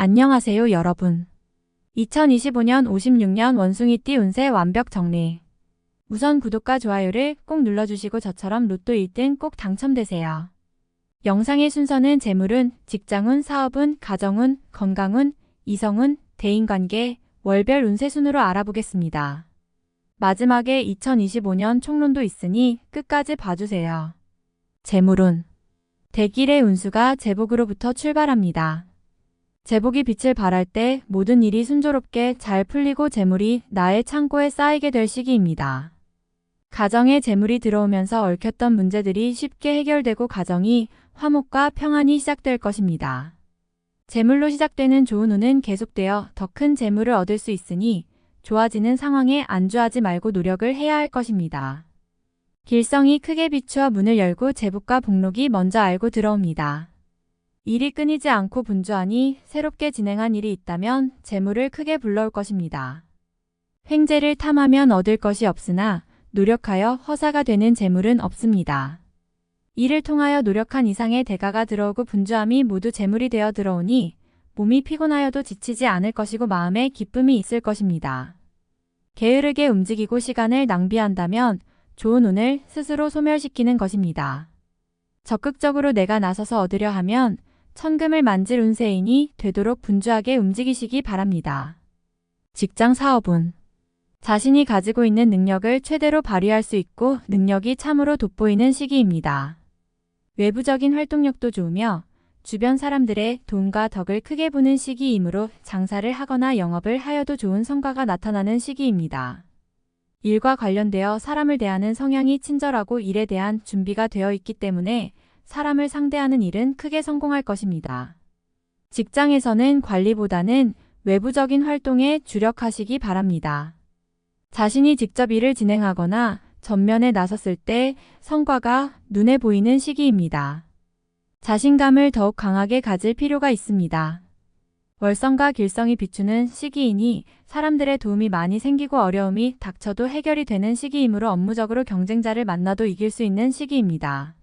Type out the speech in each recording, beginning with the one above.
안녕하세요 여러분. 2025년 56년 원숭이띠 운세 완벽 정리. 우선 구독과 좋아요를 꼭 눌러주시고 저처럼 로또 1등 꼭 당첨되세요. 영상의 순서는 재물운, 직장운, 사업운, 가정운, 건강운, 이성운, 대인관계, 월별 운세 순으로 알아보겠습니다. 마지막에 2025년 총론도 있으니 끝까지 봐주세요. 재물운. 대길의 운수가 제복으로부터 출발합니다. 제복이 빛을 발할 때 모든 일이 순조롭게 잘 풀리고 재물이 나의 창고에 쌓이게 될 시기입니다. 가정에 재물이 들어오면서 얽혔던 문제들이 쉽게 해결되고 가정이 화목과 평안이 시작될 것입니다. 재물로 시작되는 좋은 운은 계속되어 더 큰 재물을 얻을 수 있으니 좋아지는 상황에 안주하지 말고 노력을 해야 할 것입니다. 길성이 크게 비추어 문을 열고 제복과 복록이 먼저 알고 들어옵니다. 일이 끊이지 않고 분주하니 새롭게 진행한 일이 있다면 재물을 크게 불러올 것입니다. 횡재를 탐하면 얻을 것이 없으나 노력하여 허사가 되는 재물은 없습니다. 이를 통하여 노력한 이상의 대가가 들어오고 분주함이 모두 재물이 되어 들어오니 몸이 피곤하여도 지치지 않을 것이고 마음에 기쁨이 있을 것입니다. 게으르게 움직이고 시간을 낭비한다면 좋은 운을 스스로 소멸시키는 것입니다. 적극적으로 내가 나서서 얻으려 하면 천금을 만질 운세이니 되도록 분주하게 움직이시기 바랍니다. 직장 사업운. 자신이 가지고 있는 능력을 최대로 발휘할 수 있고 능력이 참으로 돋보이는 시기입니다. 외부적인 활동력도 좋으며 주변 사람들의 도움과 덕을 크게 보는 시기이므로 장사를 하거나 영업을 하여도 좋은 성과가 나타나는 시기입니다. 일과 관련되어 사람을 대하는 성향이 친절하고 일에 대한 준비가 되어 있기 때문에 사람을 상대하는 일은 크게 성공할 것입니다. 직장에서는 관리보다는 외부적인 활동에 주력하시기 바랍니다. 자신이 직접 일을 진행하거나 전면에 나섰을 때 성과가 눈에 보이는 시기입니다. 자신감을 더욱 강하게 가질 필요가 있습니다. 월성과 길성이 비추는 시기이니 사람들의 도움이 많이 생기고 어려움이 닥쳐도 해결이 되는 시기이므로 업무적으로 경쟁자를 만나도 이길 수 있는 시기입니다.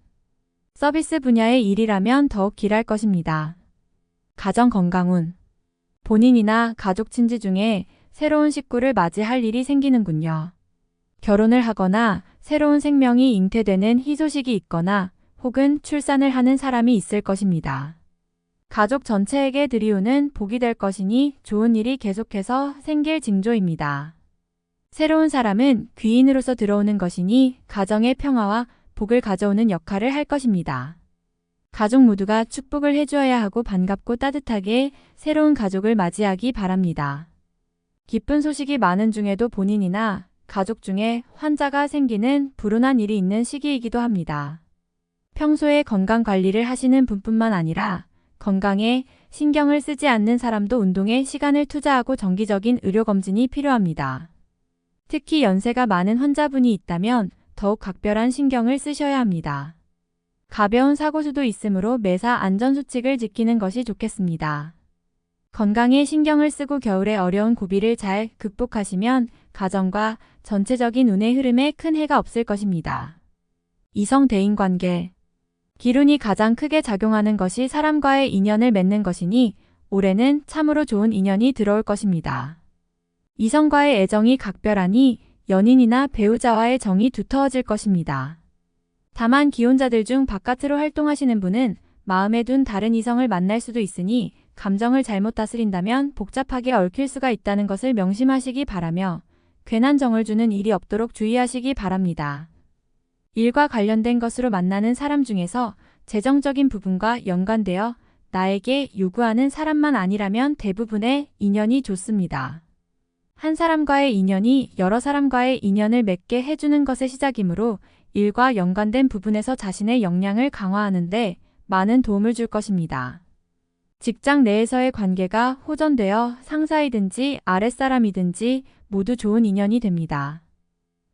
서비스 분야의 일이라면 더욱 길할 것입니다. 가정 건강운. 본인이나 가족 친지 중에 새로운 식구를 맞이할 일이 생기는군요. 결혼을 하거나 새로운 생명이 잉태되는 희소식이 있거나 혹은 출산을 하는 사람이 있을 것입니다. 가족 전체에게 드리우는 복이 될 것이니 좋은 일이 계속해서 생길 징조입니다. 새로운 사람은 귀인으로서 들어오는 것이니 가정의 평화와 복을 가져오는 역할을 할 것입니다. 가족 모두가 축복을 해주어야 하고 반갑고 따뜻하게 새로운 가족을 맞이하기 바랍니다. 기쁜 소식이 많은 중에도 본인이나 가족 중에 환자가 생기는 불운한 일이 있는 시기이기도 합니다. 평소에 건강 관리를 하시는 분뿐만 아니라 건강에 신경을 쓰지 않는 사람도 운동에 시간을 투자하고 정기적인 의료검진이 필요합니다. 특히 연세가 많은 환자분이 있다면 더욱 각별한 신경을 쓰셔야 합니다. 가벼운 사고수도 있으므로 매사 안전수칙을 지키는 것이 좋겠습니다. 건강에 신경을 쓰고 겨울의 어려운 고비를 잘 극복하시면 가정과 전체적인 운의 흐름에 큰 해가 없을 것입니다. 이성 대인관계. 기운이 가장 크게 작용하는 것이 사람과의 인연을 맺는 것이니 올해는 참으로 좋은 인연이 들어올 것입니다. 이성과의 애정이 각별하니 연인이나 배우자와의 정이 두터워질 것입니다. 다만 기혼자들 중 바깥으로 활동하시는 분은 마음에 둔 다른 이성을 만날 수도 있으니 감정을 잘못 다스린다면 복잡하게 얽힐 수가 있다는 것을 명심하시기 바라며 괜한 정을 주는 일이 없도록 주의하시기 바랍니다. 일과 관련된 것으로 만나는 사람 중에서 재정적인 부분과 연관되어 나에게 요구하는 사람만 아니라면 대부분의 인연이 좋습니다. 한 사람과의 인연이 여러 사람과의 인연을 맺게 해주는 것의 시작이므로 일과 연관된 부분에서 자신의 역량을 강화하는데 많은 도움을 줄 것입니다. 직장 내에서의 관계가 호전되어 상사이든지 아랫사람이든지 모두 좋은 인연이 됩니다.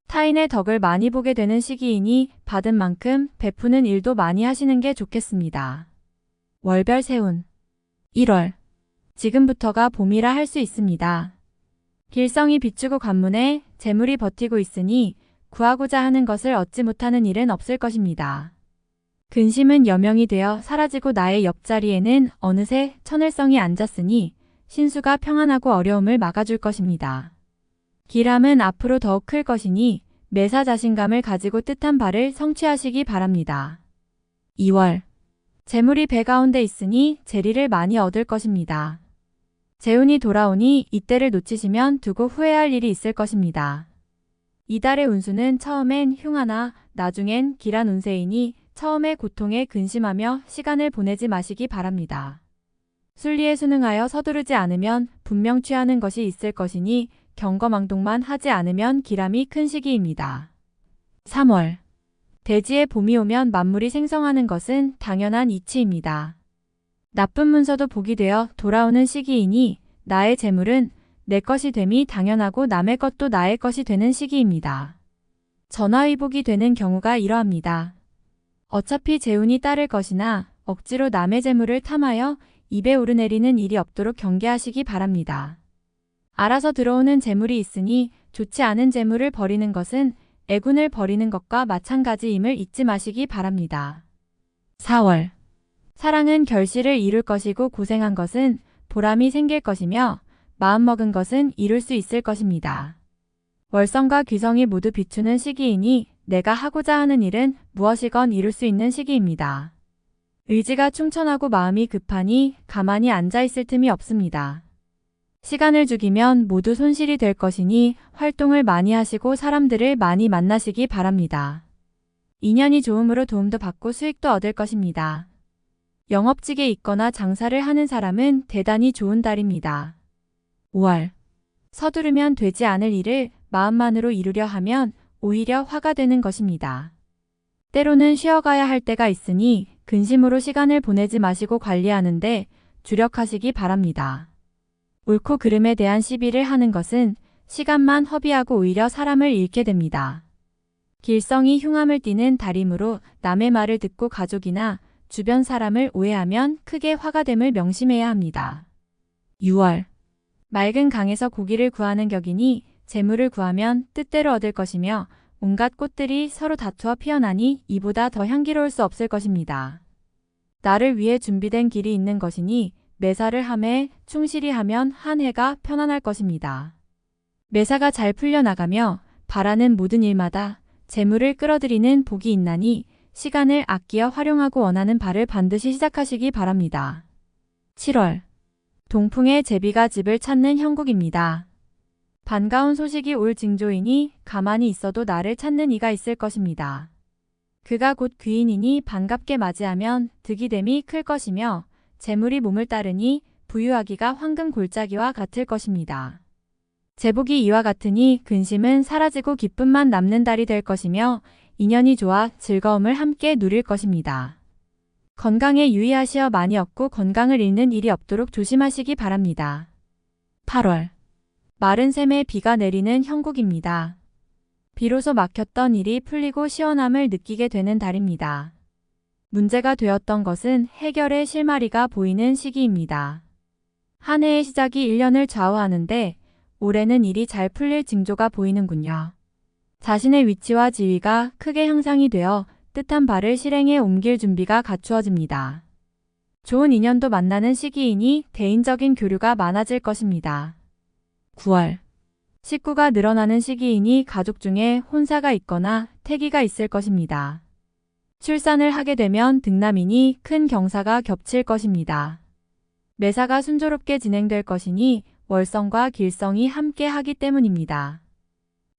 타인의 덕을 많이 보게 되는 시기이니 받은 만큼 베푸는 일도 많이 하시는 게 좋겠습니다. 월별 세운. 1월. 지금부터가 봄이라 할 수 있습니다. 길성이 비추고 관문에 재물이 버티고 있으니 구하고자 하는 것을 얻지 못하는 일은 없을 것입니다. 근심은 여명이 되어 사라지고 나의 옆자리에는 어느새 천을성이 앉았으니 신수가 평안하고 어려움을 막아줄 것입니다. 길함은 앞으로 더욱 클 것이니 매사 자신감을 가지고 뜻한 바를 성취하시기 바랍니다. 2월. 재물이 배 가운데 있으니 재리를 많이 얻을 것입니다. 재운이 돌아오니 이때를 놓치시면 두고 후회할 일이 있을 것입니다. 이달의 운수는 처음엔 흉하나 나중엔 길한 운세이니 처음에 고통에 근심하며 시간을 보내지 마시기 바랍니다. 순리에 순응하여 서두르지 않으면 분명 취하는 것이 있을 것이니 경거망동만 하지 않으면 기람이 큰 시기입니다. 3월. 대지에 봄이 오면 만물이 생성하는 것은 당연한 이치입니다. 나쁜 문서도 복이 되어 돌아오는 시기이니 나의 재물은 내 것이 됨이 당연하고 남의 것도 나의 것이 되는 시기입니다. 전화위복이 되는 경우가 이러합니다. 어차피 재운이 따를 것이나 억지로 남의 재물을 탐하여 입에 오르내리는 일이 없도록 경계하시기 바랍니다. 알아서 들어오는 재물이 있으니 좋지 않은 재물을 버리는 것은 애군을 버리는 것과 마찬가지임을 잊지 마시기 바랍니다. 4월. 사랑은 결실을 이룰 것이고 고생한 것은 보람이 생길 것이며 마음먹은 것은 이룰 수 있을 것입니다. 월성과 귀성이 모두 비추는 시기이니 내가 하고자 하는 일은 무엇이건 이룰 수 있는 시기입니다. 의지가 충천하고 마음이 급하니 가만히 앉아있을 틈이 없습니다. 시간을 죽이면 모두 손실이 될 것이니 활동을 많이 하시고 사람들을 많이 만나시기 바랍니다. 인연이 좋음으로 도움도 받고 수익도 얻을 것입니다. 영업직에 있거나 장사를 하는 사람은 대단히 좋은 달입니다. 5월. 서두르면 되지 않을 일을 마음만으로 이루려 하면 오히려 화가 되는 것입니다. 때로는 쉬어가야 할 때가 있으니 근심으로 시간을 보내지 마시고 관리하는데 주력하시기 바랍니다. 옳고 그름에 대한 시비를 하는 것은 시간만 허비하고 오히려 사람을 잃게 됩니다. 길성이 흉함을 띠는 달이므로 남의 말을 듣고 가족이나 주변 사람을 오해하면 크게 화가 됨을 명심해야 합니다. 6월. 맑은 강에서 고기를 구하는 격이니 재물을 구하면 뜻대로 얻을 것이며 온갖 꽃들이 서로 다투어 피어나니 이보다 더 향기로울 수 없을 것입니다. 나를 위해 준비된 길이 있는 것이니 매사를 함에 충실히 하면 한 해가 편안할 것입니다. 매사가 잘 풀려나가며 바라는 모든 일마다 재물을 끌어들이는 복이 있나니 시간을 아끼어 활용하고 원하는 바를 반드시 시작하시기 바랍니다. 7월. 동풍의 제비가 집을 찾는 형국입니다. 반가운 소식이 올 징조이니 가만히 있어도 나를 찾는 이가 있을 것입니다. 그가 곧 귀인이니 반갑게 맞이하면 득이 됨이 클 것이며 재물이 몸을 따르니 부유하기가 황금 골짜기와 같을 것입니다. 제복이 이와 같으니 근심은 사라지고 기쁨만 남는 달이 될 것이며 인연이 좋아 즐거움을 함께 누릴 것입니다. 건강에 유의하시어 많이 얻고 건강을 잃는 일이 없도록 조심하시기 바랍니다. 8월. 마른 샘에 비가 내리는 형국입니다. 비로소 막혔던 일이 풀리고 시원함을 느끼게 되는 달입니다. 문제가 되었던 것은 해결의 실마리가 보이는 시기입니다. 한 해의 시작이 1년을 좌우하는데 올해는 일이 잘 풀릴 징조가 보이는군요. 자신의 위치와 지위가 크게 향상이 되어 뜻한 바를 실행에 옮길 준비가 갖추어집니다. 좋은 인연도 만나는 시기이니 대인적인 교류가 많아질 것입니다. 9월. 식구가 늘어나는 시기이니 가족 중에 혼사가 있거나 태기가 있을 것입니다. 출산을 하게 되면 등남이니 큰 경사가 겹칠 것입니다. 매사가 순조롭게 진행될 것이니 월성과 길성이 함께 하기 때문입니다.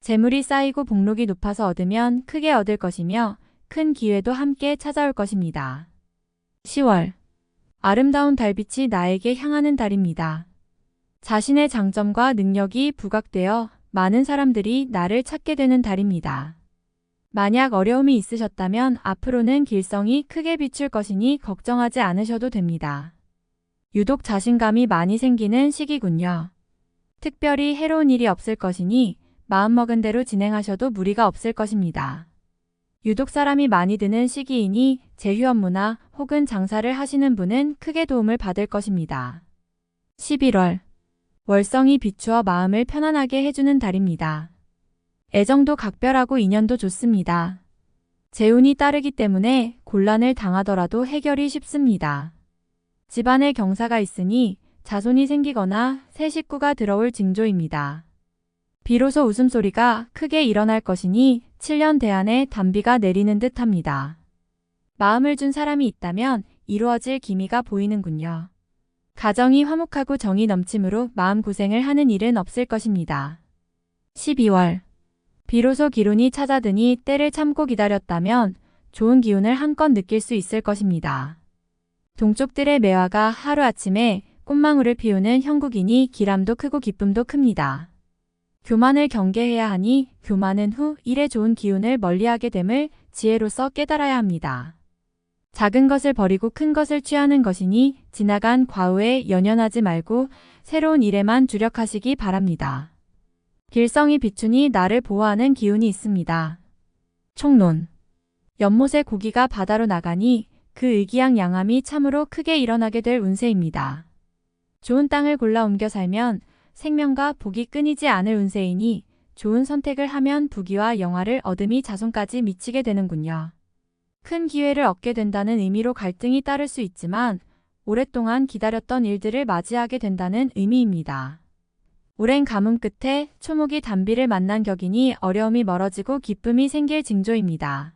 재물이 쌓이고 복록이 높아서 얻으면 크게 얻을 것이며 큰 기회도 함께 찾아올 것입니다. 10월. 아름다운 달빛이 나에게 향하는 달입니다. 자신의 장점과 능력이 부각되어 많은 사람들이 나를 찾게 되는 달입니다. 만약 어려움이 있으셨다면 앞으로는 길성이 크게 비출 것이니 걱정하지 않으셔도 됩니다. 유독 자신감이 많이 생기는 시기군요. 특별히 해로운 일이 없을 것이니 마음먹은 대로 진행하셔도 무리가 없을 것입니다. 유독 사람이 많이 드는 시기이니 제휴 업무나 혹은 장사를 하시는 분은 크게 도움을 받을 것입니다. 11월. 월성이 비추어 마음을 편안하게 해주는 달입니다. 애정도 각별하고 인연도 좋습니다. 재운이 따르기 때문에 곤란을 당하더라도 해결이 쉽습니다. 집안에 경사가 있으니 자손이 생기거나 새 식구가 들어올 징조입니다. 비로소 웃음소리가 크게 일어날 것이니 7년 대안에 단비가 내리는 듯합니다. 마음을 준 사람이 있다면 이루어질 기미가 보이는군요. 가정이 화목하고 정이 넘침으로 마음고생을 하는 일은 없을 것입니다. 12월. 비로소 기운이 찾아드니 때를 참고 기다렸다면 좋은 기운을 한껏 느낄 수 있을 것입니다. 동쪽들의 매화가 하루아침에 꽃망울을 피우는 형국이니 기람도 크고 기쁨도 큽니다. 교만을 경계해야 하니 교만은 후 일에 좋은 기운을 멀리하게 됨을 지혜로서 깨달아야 합니다. 작은 것을 버리고 큰 것을 취하는 것이니 지나간 과후에 연연하지 말고 새로운 일에만 주력하시기 바랍니다. 길성이 비추니 나를 보호하는 기운이 있습니다. 총론. 연못의 고기가 바다로 나가니 그 의기양양함이 참으로 크게 일어나게 될 운세입니다. 좋은 땅을 골라 옮겨 살면 생명과 복이 끊이지 않을 운세이니 좋은 선택을 하면 부귀와 영화를 얻음이 자손까지 미치게 되는군요. 큰 기회를 얻게 된다는 의미로 갈등이 따를 수 있지만 오랫동안 기다렸던 일들을 맞이하게 된다는 의미입니다. 오랜 가뭄 끝에 초목이 단비를 만난 격이니 어려움이 멀어지고 기쁨이 생길 징조입니다.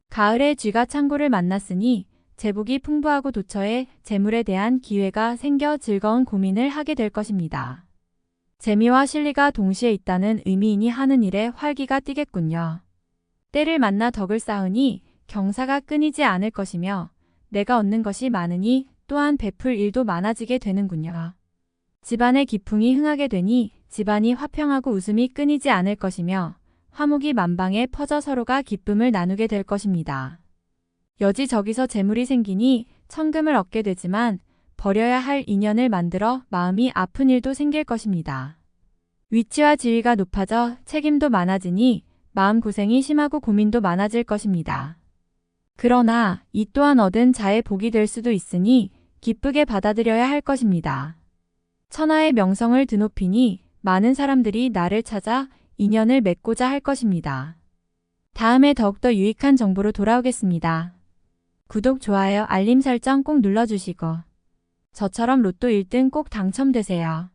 가을에 쥐가 창고를 만났으니 재복이 풍부하고 도처에 재물에 대한 기회가 생겨 즐거운 고민을 하게 될 것입니다. 재미와 실리가 동시에 있다는 의미이니 하는 일에 활기가 띠겠군요. 때를 만나 덕을 쌓으니 경사가 끊이지 않을 것이며 내가 얻는 것이 많으니 또한 베풀 일도 많아지게 되는군요. 집안의 기풍이 흥하게 되니 집안이 화평하고 웃음이 끊이지 않을 것이며 화목이 만방에 퍼져 서로가 기쁨을 나누게 될 것입니다. 여지저기서 재물이 생기니 천금을 얻게 되지만 버려야 할 인연을 만들어 마음이 아픈 일도 생길 것입니다. 위치와 지위가 높아져 책임도 많아지니 마음고생이 심하고 고민도 많아질 것입니다. 그러나 이 또한 얻은 자의 복이 될 수도 있으니 기쁘게 받아들여야 할 것입니다. 천하의 명성을 드높이니 많은 사람들이 나를 찾아 인연을 맺고자 할 것입니다. 다음에 더욱더 유익한 정보로 돌아오겠습니다. 구독, 좋아요, 알림 설정 꼭 눌러주시고 저처럼 로또 1등 꼭 당첨되세요.